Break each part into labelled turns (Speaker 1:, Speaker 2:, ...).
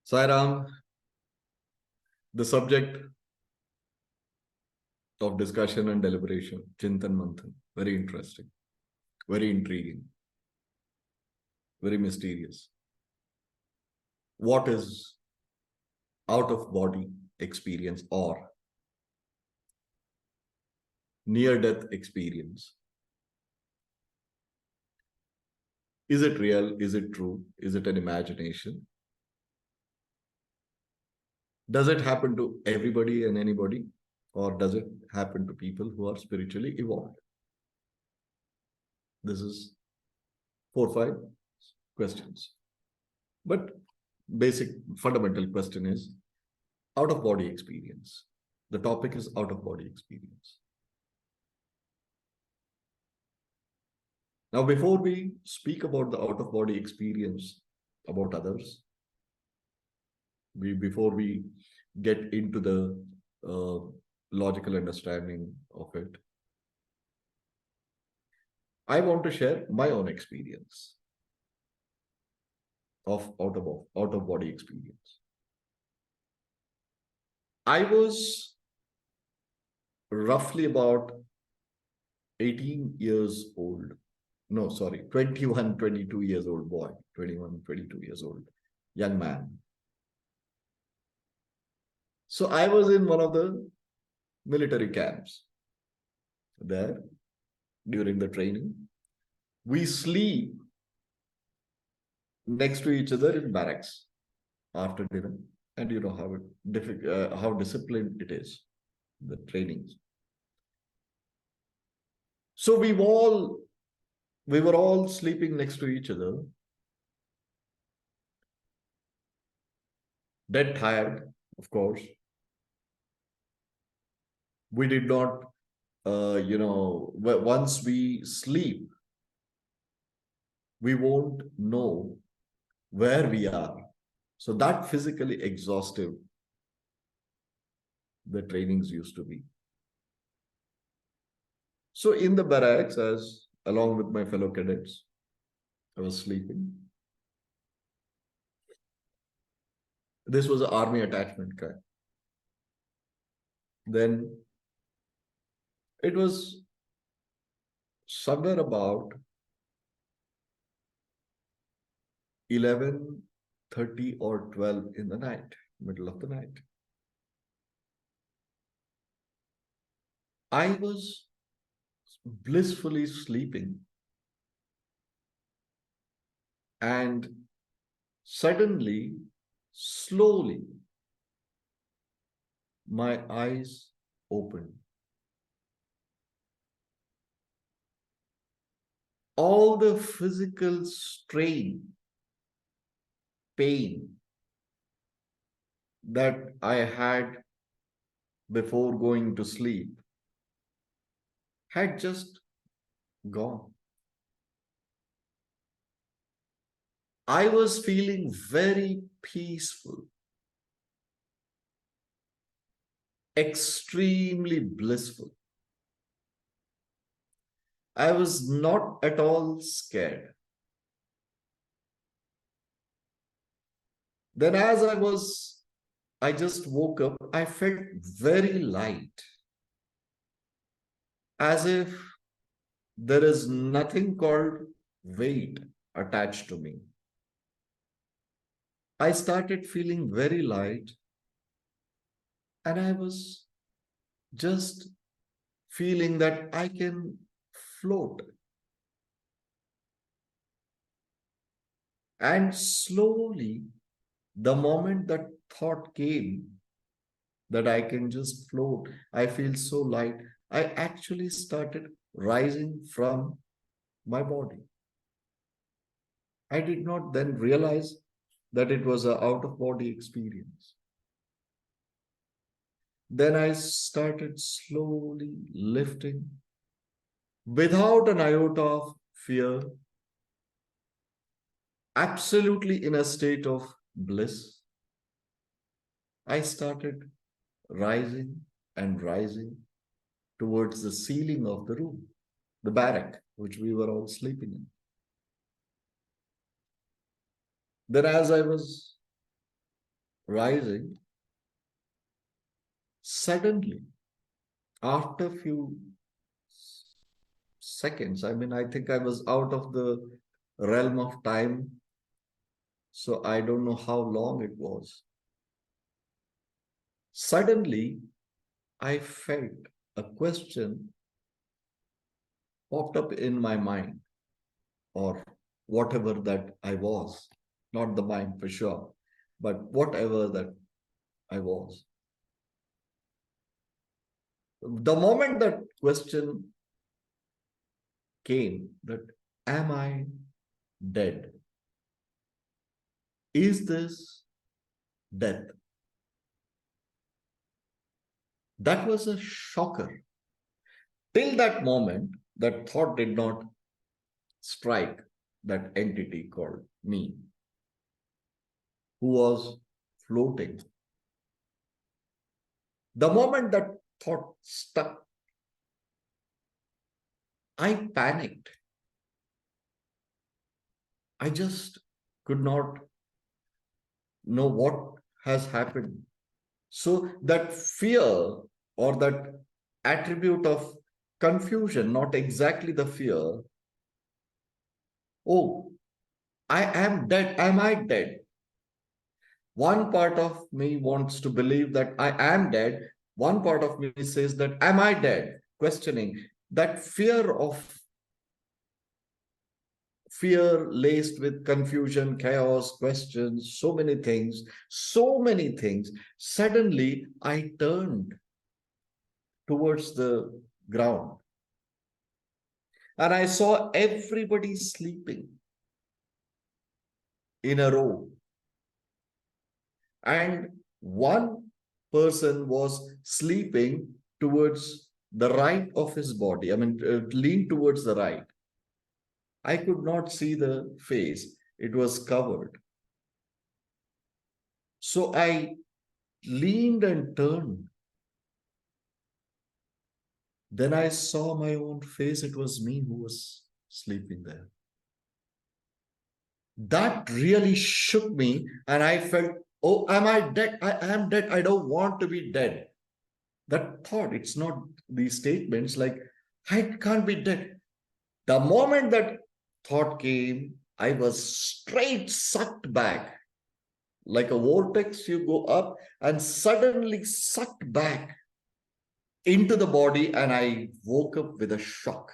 Speaker 1: Sairam, the subject of discussion and deliberation, Chintan Manthan. Very interesting, very intriguing, very mysterious. What is out of body experience or near death experience? Is it real? Is it true? Is it an imagination? Does it happen to everybody and anybody? Or does it happen to people who are spiritually evolved? This is 4, 5 questions. But basic fundamental question is out of body experience. The topic is out of body experience. Now, before we speak about the out of body experience about others, before we get into the logical understanding of it, I want to share my own experience of out of body experience. I was roughly about 18 years old. No, sorry, 21, 22 years old boy, 21, 22 years old, young man. So I was in one of the military camps there during the training. We sleep next to each other in barracks after dinner. And you know how disciplined it is, the trainings. So we were all sleeping next to each other, dead tired, of course. We did not, once we sleep, we won't know where we are. So that physically exhaustive the trainings used to be. So in the barracks, as along with my fellow cadets, I was sleeping. This was an army attachment camp. Then it was somewhere about 11:30 or 12 in the night, middle of the night. I was blissfully sleeping, and suddenly, slowly, my eyes opened. All the physical strain, pain that I had before going to sleep had just gone. I was feeling very peaceful, extremely blissful. I was not at all scared. Then as I just woke up, I felt very light, as if there is nothing called weight attached to me. I started feeling very light, and I was just feeling that I can float. And slowly, the moment that thought came that I can just float, I feel so light, I actually started rising from my body. I did not then realize that it was an out-of-body experience. Then I started slowly lifting without an iota of fear, absolutely in a state of bliss. I started rising and rising towards the ceiling of the room, the barrack, which we were all sleeping in. Then as I was rising. Suddenly, after a few seconds, I mean, I think I was out of the realm of time, so I don't know how long it was. Suddenly, I felt a question popped up in my mind, or whatever that I was, not the mind for sure, but whatever that I was. The moment that question came, that am I dead? Is this death? That was a shocker. Till that moment, that thought did not strike that entity called me, who was floating. The moment that thought stuck, I panicked. I just could not know what has happened. So that fear, or that attribute of confusion, not exactly the fear, oh, I am dead. Am I dead? One part of me wants to believe that I am dead. One part of me says that, am I dead? Questioning. That fear laced with confusion, chaos, questions, so many things, so many things. Suddenly, I turned towards the ground and I saw everybody sleeping in a row. And one person was sleeping towards the right of his body. I mean, leaned towards the right. I could not see the face, it was covered. So I leaned and turned. Then I saw my own face. It was me who was sleeping there. That really shook me, and I felt, oh, am I dead? I am dead. I don't want to be dead. That thought, it's not these statements like, I can't be dead. The moment that thought came, I was straight sucked back. Like a vortex, you go up and suddenly sucked back into the body, and I woke up with a shock.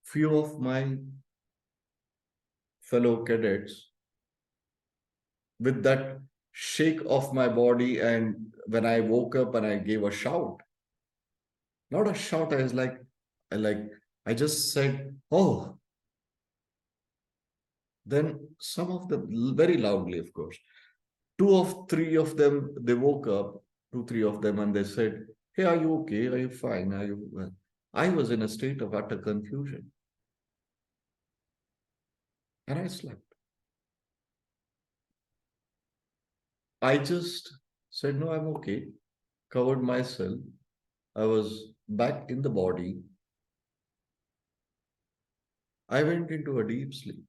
Speaker 1: Few of my fellow cadets, with that shake of my body, and when I woke up and I gave a shout, not a shout, I was like, I just said, oh. Then some of them, very loudly, of course, two of three of them, they woke up, two, three of them, and they said, hey, are you okay? Are you fine? Are you well? I was in a state of utter confusion and I slept. I just said, no, I'm okay, covered myself. I was back in the body. I went into a deep sleep.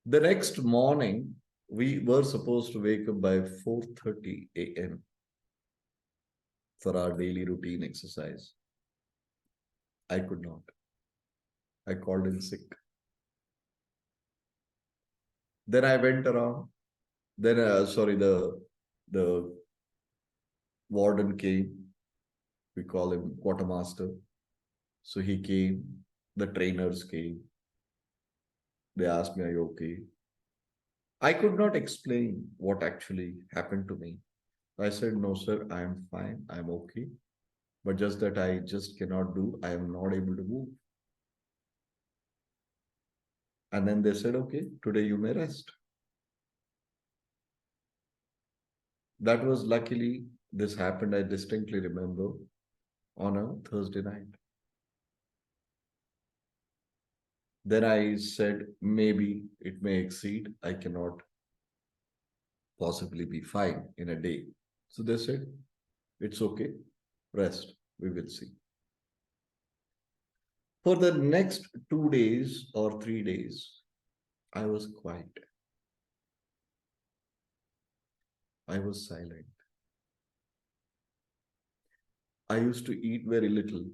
Speaker 1: The next morning, we were supposed to wake up by 4:30 a.m. for our daily routine exercise. I could not. I called in sick. Then I went around. Then, sorry, the warden came. We call him quartermaster. So he came. The trainers came. They asked me, "Are you okay?" I could not explain what actually happened to me. I said, "No, sir, I am fine. I'm okay. But just that I just cannot do. I am not able to move." And then they said, "Okay, today you may rest." That was luckily, this happened, I distinctly remember, on a Thursday night. Then I said, maybe it may exceed. I cannot possibly be fine in a day. So they said, it's okay. Rest. We will see. For the next 2 days or 3 days, I was quiet. I was silent. I used to eat very little,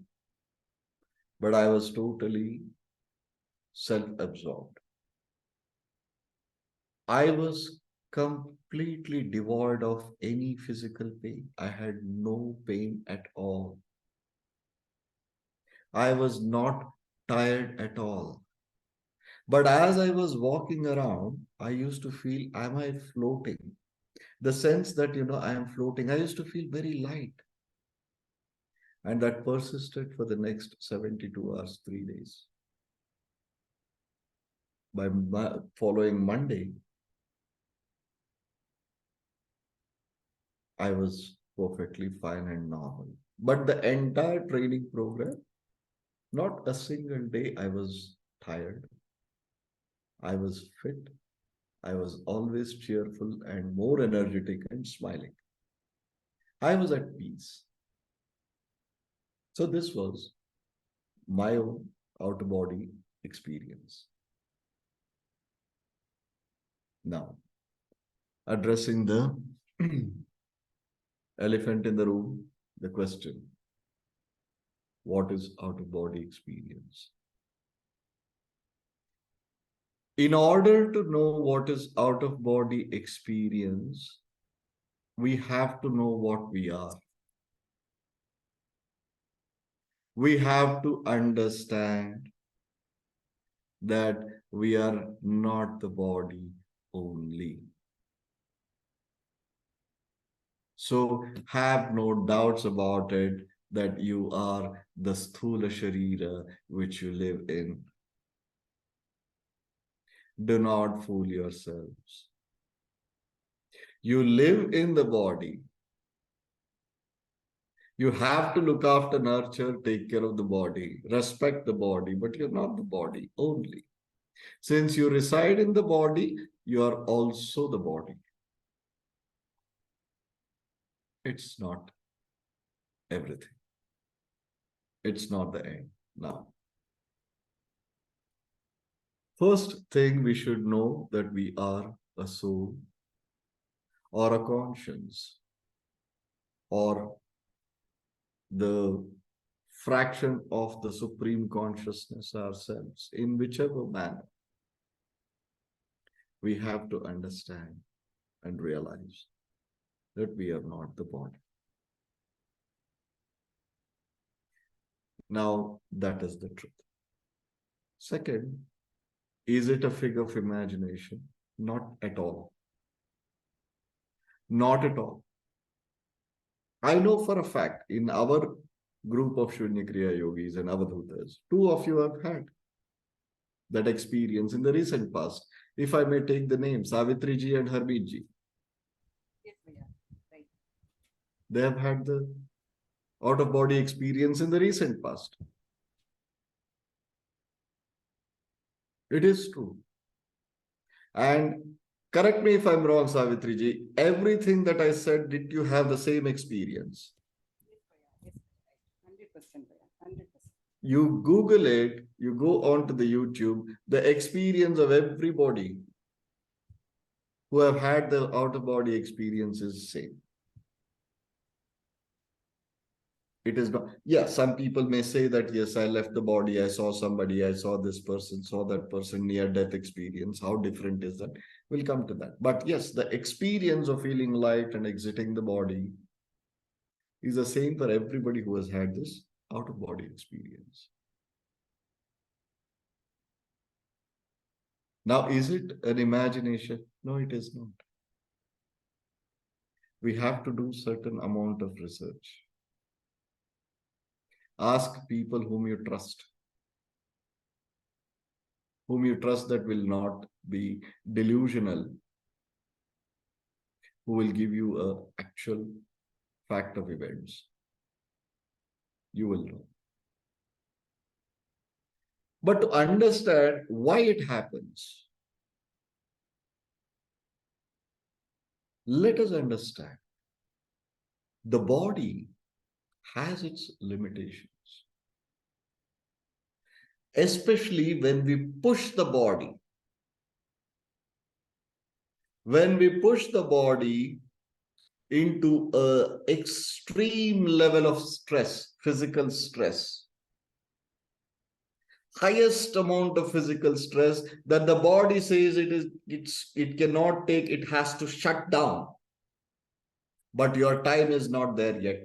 Speaker 1: but I was totally self-absorbed. I was completely devoid of any physical pain. I had no pain at all. I was not tired at all. But as I was walking around, I used to feel, am I floating? The sense that, I am floating, I used to feel very light. And that persisted for the next 72 hours, 3 days. By following Monday, I was perfectly fine and normal. But the entire training program, not a single day I was tired. I was fit. I was always cheerful and more energetic and smiling. I was at peace. So this was my own out of body experience. Now, addressing the elephant in the room, the question, what is out of body experience? In order to know what is out of body experience, we have to know what we are. We have to understand that we are not the body only. So have no doubts about it that you are the sthula sharira which you live in. Do not fool yourselves. You live in the body. You have to look after, nurture, take care of the body, respect the body, but you're not the body only. Since you reside in the body, you are also the body. It's not everything. It's not the end. Now, first thing we should know that we are a soul or a conscience or the fraction of the supreme consciousness ourselves, in whichever manner, we have to understand and realize that we are not the body. Now, that is the truth. Second, is it a figure of imagination? Not at all. Not at all. I know for a fact in our group of Shunya Kriya yogis and Avadhutas, two of you have had that experience in the recent past. If I may take the names, Savitri ji and Harmeet ji.
Speaker 2: Yes, Bhaiya. Right.
Speaker 1: They have had the out of body experience in the recent past. It is true. And correct me if I'm wrong, Savitri ji, everything that I said, did you have the same experience?
Speaker 2: Yes, Bhaiya. Yes, 100%, Bhaiya. 100%.
Speaker 1: You Google it, you go onto the YouTube, the experience of everybody who have had the out of body experience is same. It is not, yeah, some people may say that, yes, I left the body, I saw somebody, I saw this person, saw that person, near death experience. How different is that? We'll come to that. But yes, the experience of feeling light and exiting the body is the same for everybody who has had this out of body experience. Now, is it an imagination? No, it is not. We have to do certain amount of research. Ask people whom you trust that will not be delusional, who will give you a actual fact of events. You will know. But to understand why it happens, let us understand the body has its limitations. Especially when we push the body when we push the body into a extreme level of stress, physical stress, highest amount of physical stress that the body says it cannot take, it has to shut down, but your time is not there yet,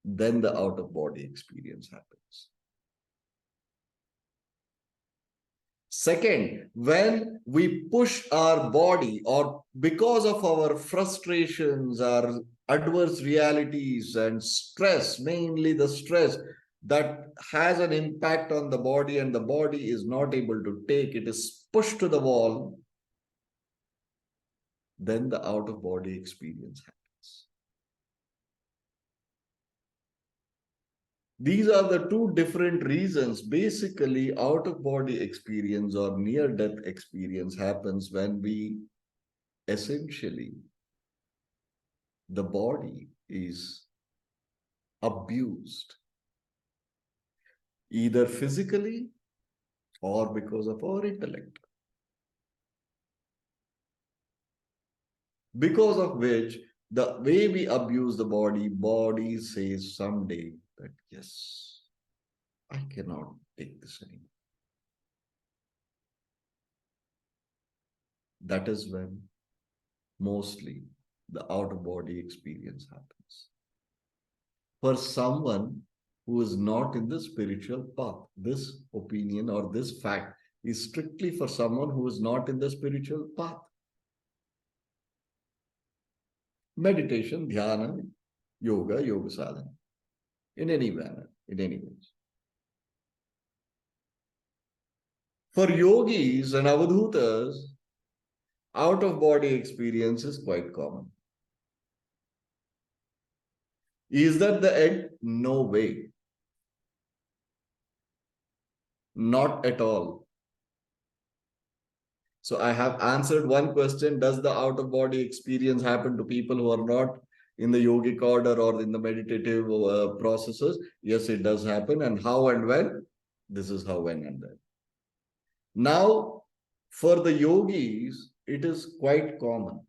Speaker 1: then the out of body experience happens. Second, when we push our body, or because of our frustrations, our adverse realities and stress, mainly the stress that has an impact on the body and the body is not able to take, it is pushed to the wall, then the out of body experience happens. These are the two different reasons. Basically, out of body experience or near death experience happens when we essentially, the body is abused, either physically or because of our intellect. Because of which, the way we abuse the body says someday that, yes, I cannot take this anymore. That is when mostly the out of body experience happens. For someone who is not in the spiritual path, this opinion or this fact is strictly for someone who is not in the spiritual path. Meditation, dhyana, yoga sadhana, in any manner, in any ways. For yogis and avadhutas, out of body experience is quite common. Is that the end? No way. Not at all. So I have answered one question. Does the out of body experience happen to people who are not in the yogic order or in the meditative processes? Yes, it does happen. And how and when? This is how, when, and then. Now, for the yogis, it is quite common.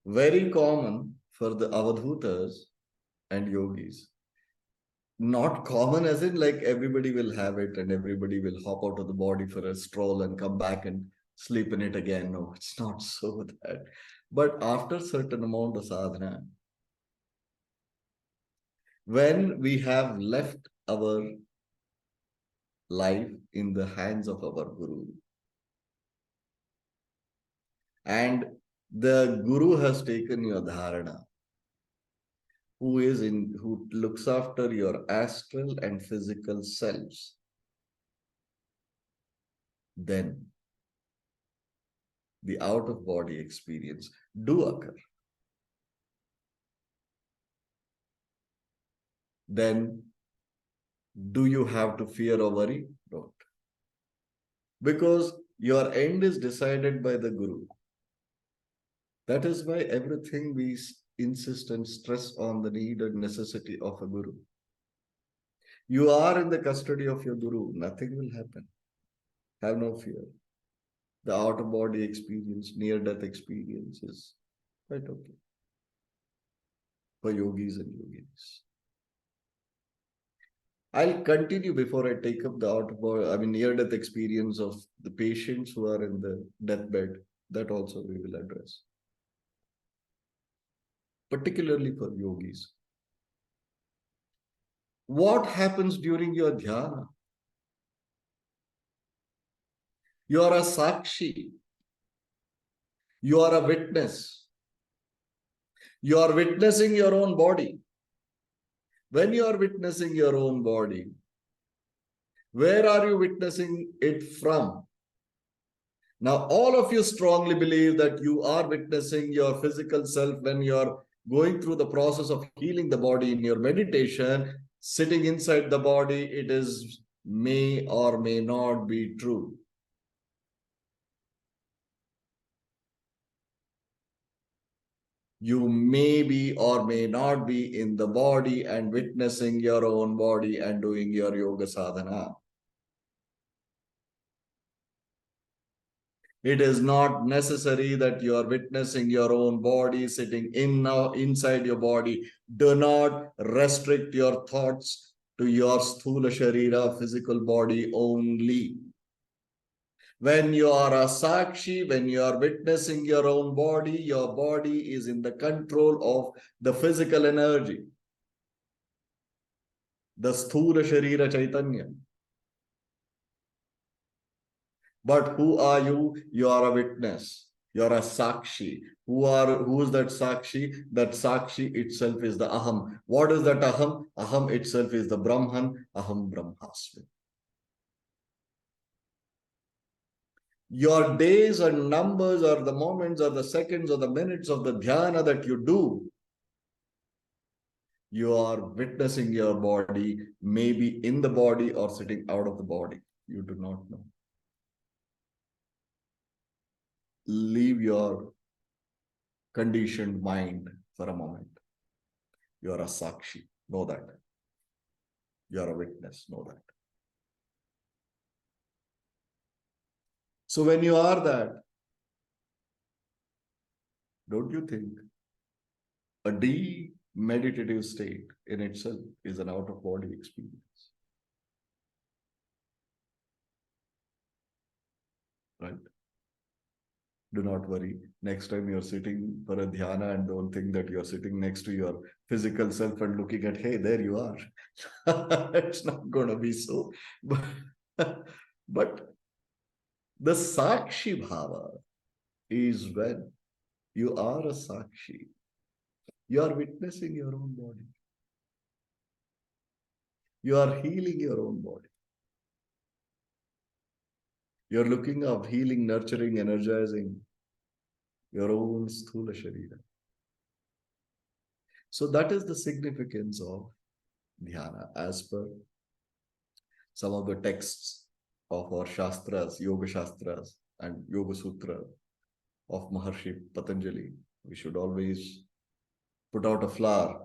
Speaker 1: Very common for the avadhutas and yogis. Not common as in like everybody will have it and everybody will hop out of the body for a stroll and come back and sleep in it again. No, it's not so that. But after certain amount of sadhana, when we have left our life in the hands of our guru, and the guru has taken your dharana, who looks after your astral and physical selves, then the out of body experience do occur. Then do you have to fear or worry? Don't. Because your end is decided by the guru. That is why everything we insist and stress on the need and necessity of a guru. You are in the custody of your guru. Nothing will happen. Have no fear. The out of body experience, near death experience is quite okay for yogis and yoginis. I'll continue before I take up the out of body, near death experience of the patients who are in the deathbed. That also we will address, particularly for yogis. What happens during your dhyana? You are a sakshi. You are a witness. You are witnessing your own body. When you are witnessing your own body, where are you witnessing it from? Now, all of you strongly believe that you are witnessing your physical self when you are going through the process of healing the body in your meditation, sitting inside the body. It is may or may not be true. You may be or may not be in the body and witnessing your own body and doing your yoga sadhana. It is not necessary that you are witnessing your own body sitting in now inside your body. Do not restrict your thoughts to your sthula sharira, physical body only. When you are a sakshi, when you are witnessing your own body, your body is in the control of the physical energy, the sthula sharira chaitanya. But who are you? You are a witness. You are a sakshi. Who is that sakshi? That sakshi itself is the aham. What is that aham? Aham itself is the Brahman. Aham Brahmasmi. Your days and numbers or the moments or the seconds or the minutes of the dhyana that you do, you are witnessing your body, maybe in the body or sitting out of the body. You do not know. Leave your conditioned mind for a moment. You are a sakshi. Know that. You are a witness. Know that. So when you are that, don't you think a deep meditative state in itself is an out-of-body experience? Right? Do not worry. Next time you're sitting for a dhyana and don't think that you're sitting next to your physical self and looking at, hey, there you are. It's not going to be so. But the Sakshi Bhava is when you are a Sakshi. You are witnessing your own body. You are healing your own body. You're looking up, healing, nurturing, energizing your own sthula sharira. So that is the significance of dhyana as per some of the texts of our shastras, yoga shastras and yoga sutra of Maharshi Patanjali. We should always put out a flower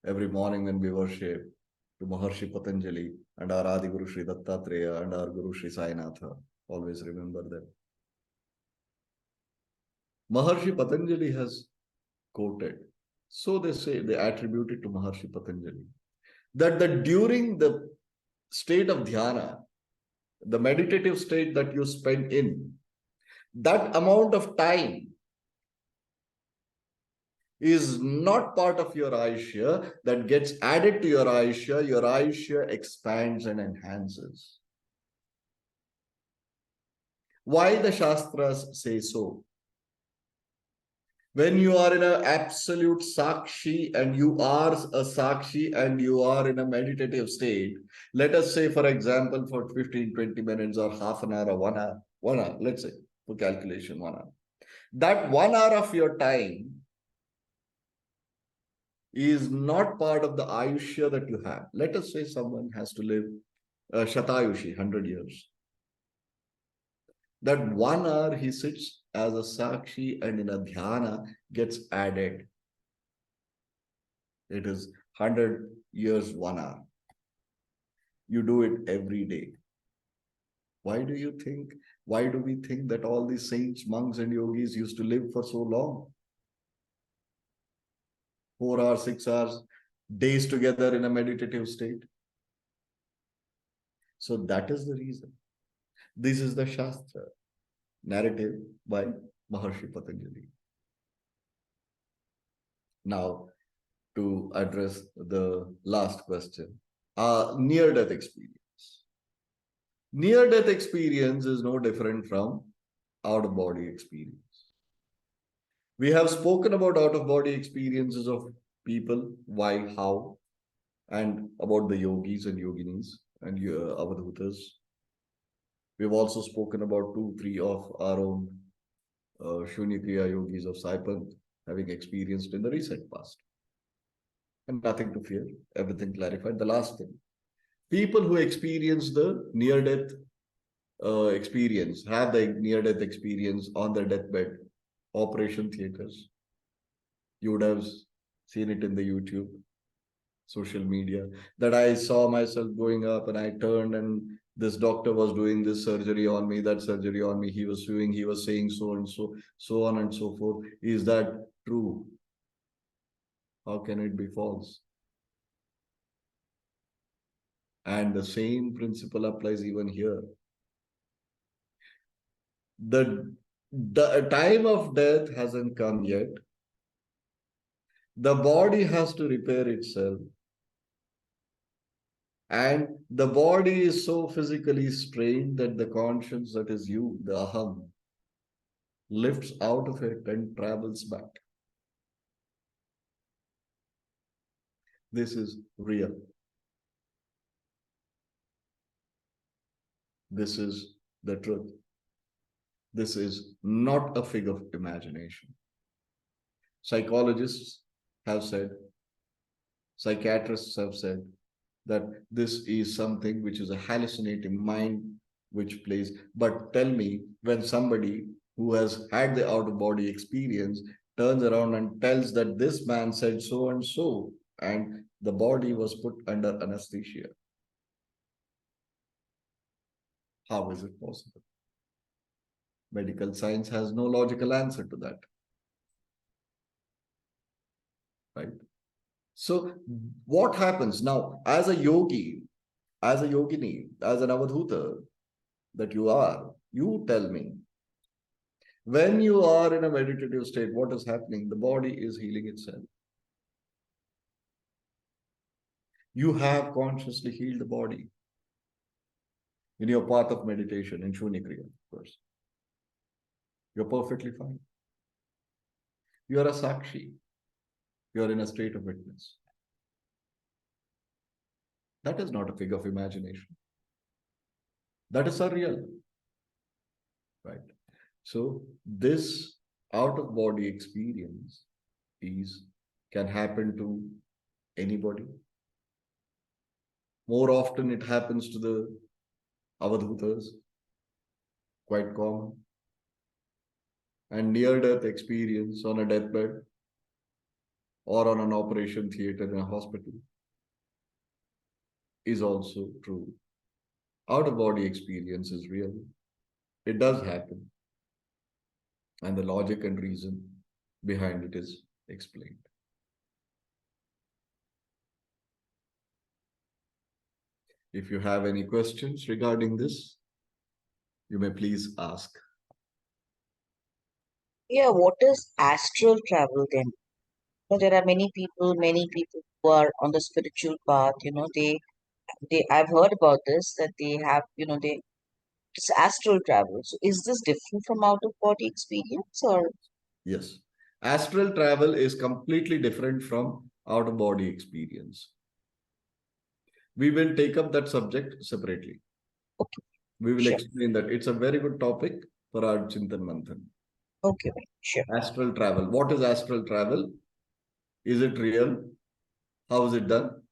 Speaker 1: every morning when we worship to Maharshi Patanjali and our Adi Guru Sri Dattatreya and our Guru Sri Sainatha. Always remember that. Maharshi Patanjali has quoted, so they say, they attribute it to Maharshi Patanjali, that during the state of dhyana, the meditative state that you spend in, that amount of time is not part of your Ayushya, that gets added to your Ayushya expands and enhances. Why the Shastras say so? When you are in an absolute Sakshi and you are a Sakshi and you are in a meditative state, let us say, for example, for 15, 20 minutes or half an hour or 1 hour, let's say, for calculation, 1 hour. That 1 hour of your time is not part of the Ayushya that you have. Let us say someone has to live Shatayushi, 100 years. That 1 hour he sits as a Sakshi and in a Dhyana gets added. It is 100 years, 1 hour. You do it every day. Why do we think that all these saints, monks and yogis used to live for so long? 4 hours, 6 hours, days together in a meditative state. So that is the reason. This is the Shastra, narrative by Maharshi Patanjali. Now, to address the last question, near-death experience. Near-death experience is no different from out-of-body experience. We have spoken about out-of-body experiences of people, why, how, and about the yogis and yoginis and avadhutas. We've also spoken about 2, 3 of our own Shunyakriya yogis of Saipanth having experienced in the recent past. And nothing to fear, everything clarified. The last thing, people who experience the near-death experience, have the near-death experience on their deathbed, operation theaters. You would have seen it in the YouTube, social media, that I saw myself going up and I turned and This doctor was doing this surgery on me, that surgery on me, he was suing, he was saying so and so, so on and so forth. Is that true? How can it be false? And the same principle applies even here. The time of death hasn't come yet. The body has to repair itself. And the body is so physically strained that the conscience, that is you, the aham, lifts out of it and travels back. This is real. This is the truth. This is not a figure of imagination. Psychologists have said, psychiatrists have said that this is something which is a hallucinating mind which plays. But tell me, when somebody who has had the out of body experience turns around and tells that this man said so and the body was put under anesthesia, how is it possible? Medical science has no logical answer to that, right? So what happens now as a yogi, as a yogini, as an avadhuta that you are, you tell me, when you are in a meditative state, what is happening? The body is healing itself. You have consciously healed the body in your path of meditation, in Shunyakriya, of course. You're perfectly fine. You are a sakshi. You are in a state of witness. That is not a figure of imagination. That is surreal, right? So this out of body experience can happen to anybody. More often it happens to the avadhutas, quite common. And near-death experience on a deathbed or on an operation theater in a hospital is also true. Out-of-body experience is real. It does happen. And the logic and reason behind it is explained. If you have any questions regarding this, you may please ask.
Speaker 3: Yeah, what is astral travel then? So there are many people who are on the spiritual path, I've heard about this, that they have, it's astral travel. So is this different from out of body experience or?
Speaker 1: Yes. Astral travel is completely different from out-of-body experience. We will take up that subject separately.
Speaker 3: Okay,
Speaker 1: We will
Speaker 3: sure.
Speaker 1: explain that. It's a very good topic for our Chintan Manthan.
Speaker 3: Okay, sure.
Speaker 1: Astral travel. What is astral travel? Is it real? How is it done?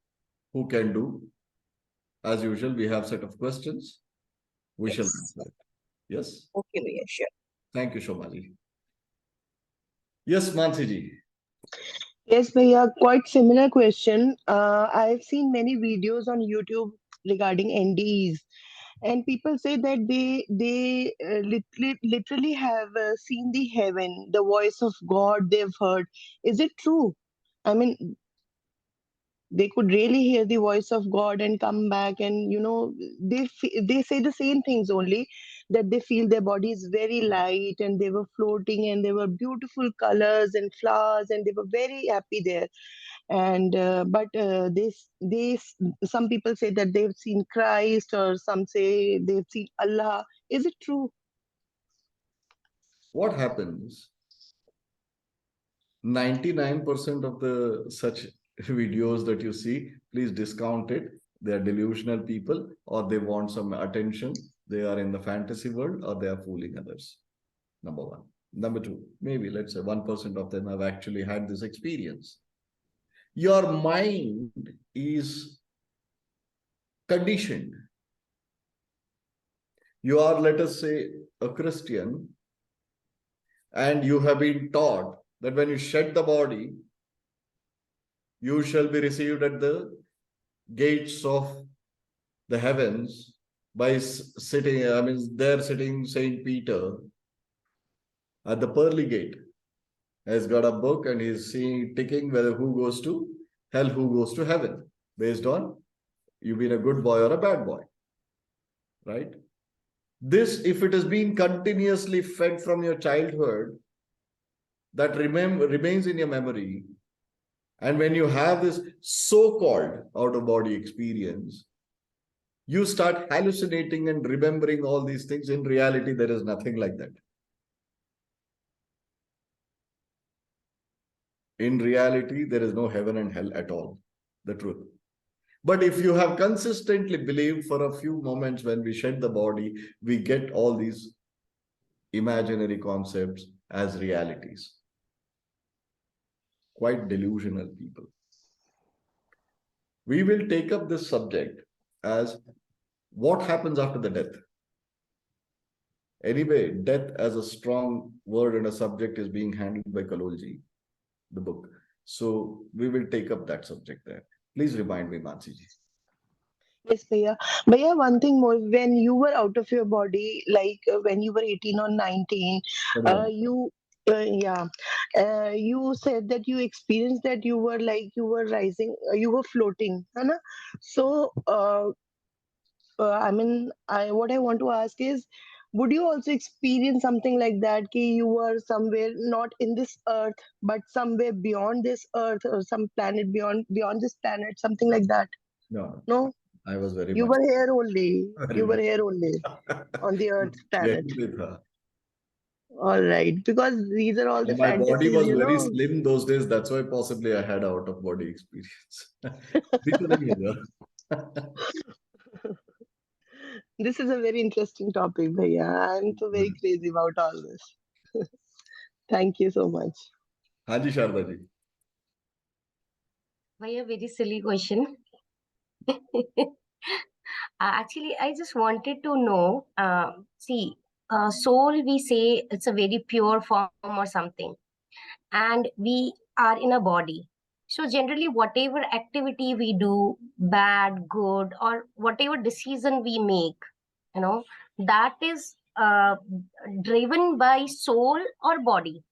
Speaker 1: Who can do? As usual, we have set of questions. We shall
Speaker 3: Yes.
Speaker 1: answer it. Yes?
Speaker 3: Okay, sure.
Speaker 1: Thank you, Shomaji. Yes, Mansi ji.
Speaker 4: Yes, Bhaiya, quite similar question. I've seen many videos on YouTube regarding NDEs, and people say that they literally have seen the heaven, the voice of God they've heard. Is it true? I mean, they could really hear the voice of God and come back, and they say the same things only, that they feel their body is very light and they were floating and there were beautiful colors and flowers and they were very happy there. And some people say that they've seen Christ, or some say they've seen Allah. Is it true?
Speaker 1: What happens? 99% of the such videos that you see, please discount it. They are delusional people, or they want some attention. They are in the fantasy world, or they are fooling others. Number one. Number two, maybe let's say 1% of them have actually had this experience. Your mind is conditioned. You are, let us say, a Christian, and you have been taught that when you shed the body, you shall be received at the gates of the heavens by sitting, I mean, there sitting Saint Peter at the pearly gate, has got a book and he's seeing ticking whether who goes to hell, who goes to heaven, based on you've been a good boy or a bad boy, right? This, if it has been continuously fed from your childhood, that remains in your memory. And when you have this so-called out-of-body experience, you start hallucinating and remembering all these things. In reality, there is nothing like that. In reality, there is no heaven and hell at all, the truth. But if you have consistently believed for a few moments when we shed the body, we get all these imaginary concepts as realities. Quite delusional people. We will take up this subject as what happens after the death. Anyway, death as a strong word and a subject is being handled by Kalolji, the book. So we will take up that subject there. Please remind me, Mansiji.
Speaker 4: Yes, Bhaiya. Bhaiya, one thing more. When you were out of your body, like when you were 18 or 19, you, yeah, you said that you experienced that you were like, you were rising, you were floating, है ना? So, what I want to ask is, would you also experience something like that? Ki you were somewhere not in this earth, but somewhere beyond this earth or some planet beyond this planet, something like that?
Speaker 1: No,
Speaker 4: No?
Speaker 1: I was very
Speaker 4: You
Speaker 1: much.
Speaker 4: were here only.
Speaker 1: Very
Speaker 4: You were
Speaker 1: much.
Speaker 4: here only on the Earth planet.
Speaker 1: Very with her.
Speaker 4: All right, because these are all the
Speaker 1: And my body
Speaker 4: fantasies,
Speaker 1: was
Speaker 4: you
Speaker 1: very
Speaker 4: know.
Speaker 1: slim those days. That's why possibly I had out of body experience. Because नहीं है ना.
Speaker 4: This is a very interesting topic, Bhaiya. I'm so very crazy about all this. Thank you so much.
Speaker 1: हाँ जी Sharda ji.
Speaker 5: Why a very silly question? Actually, I just wanted to know. See, soul, we say it's a very pure form or something, and we are in a body. So, generally, whatever activity we do, bad, good, or whatever decision we make, that is driven by soul or body.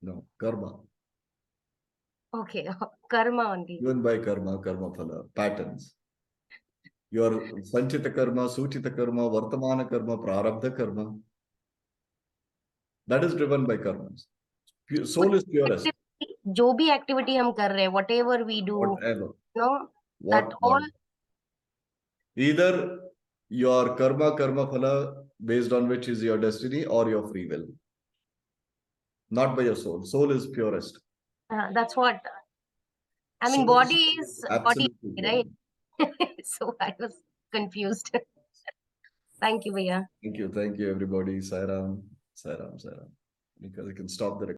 Speaker 1: No, karma.
Speaker 5: Okay, karma only.
Speaker 1: Even by karma, karma phala, patterns. Your sanchita karma, suchita karma, vartamana karma, prarabdha karma. That is driven by karmas. Soul is purest.
Speaker 5: जो भी activity हम कर रहे हैं, whatever we do,
Speaker 1: Whatever.
Speaker 5: that all.
Speaker 1: Either your karma phala based on which is your destiny or your free will. Not by your soul. Soul is purest.
Speaker 5: That's what. I mean,
Speaker 1: Soul
Speaker 5: body is body,
Speaker 1: absolutely
Speaker 5: right? So I was confused. Thank you, Bhaiya.
Speaker 1: Thank you everybody. Sairam, Sairam, Sairam. Because you can stop the recording.